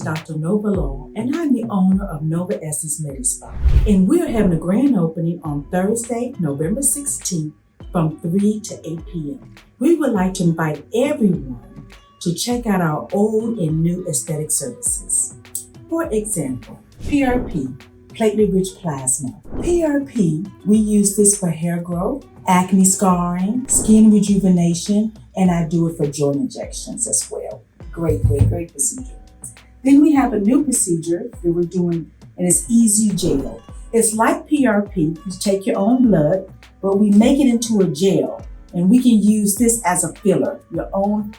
Dr. Nova Law, and I'm the owner of Nova Essence Medispa. And we're having a grand opening on Thursday, November 16th from 3 to 8 p.m. We would like to invite everyone to check out our old and new aesthetic services. For example, PRP, platelet-rich plasma. PRP, we use this for hair growth, acne scarring, skin rejuvenation, and I do it for joint injections as well. Great procedure. Then we have a new procedure that we're doing, and it's Easy Gel. It's like PRP, you take your own blood, but we make it into a gel, and we can use this as a filler, your own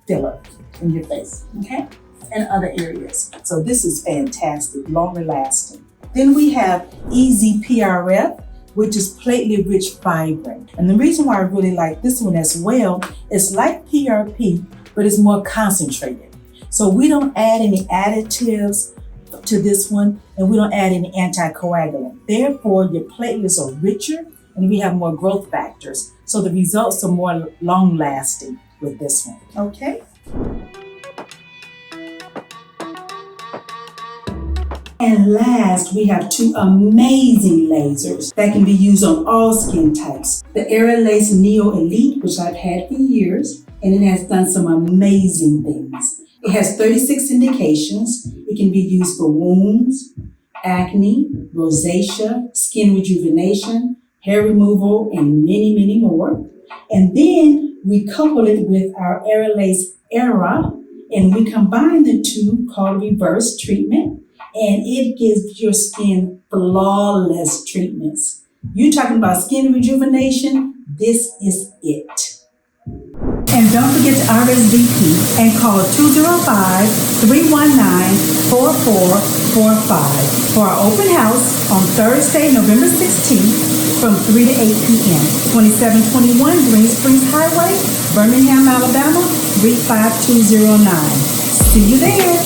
filler in your face, okay? And other areas. So this is fantastic, longer lasting. Then we have Easy PRF, which is platelet-rich fibrin. And the reason why I really like this one as well, it's like PRP, but it's more concentrated. So we don't add any additives to this one, and we don't add any anticoagulant. Therefore, your platelets are richer, and we have more growth factors. So the results are more long-lasting with this one, okay? And last, we have two amazing lasers that can be used on all skin types. The Aerolase Neo Elite, which I've had for years, and it has done some amazing things. It has 36 indications. It can be used for wounds, acne, rosacea, skin rejuvenation, hair removal, and many more. And then we couple it with our Aerolase Era, and we combine the two called reverse treatment. And it gives your skin flawless treatments. You're talking about skin rejuvenation, this is it. And don't forget to RSVP and call 205-319-4445 for our open house on Thursday, November 16th from 3 to 8 p.m. 2721 Green Springs Highway, Birmingham, Alabama, 35209. See you there.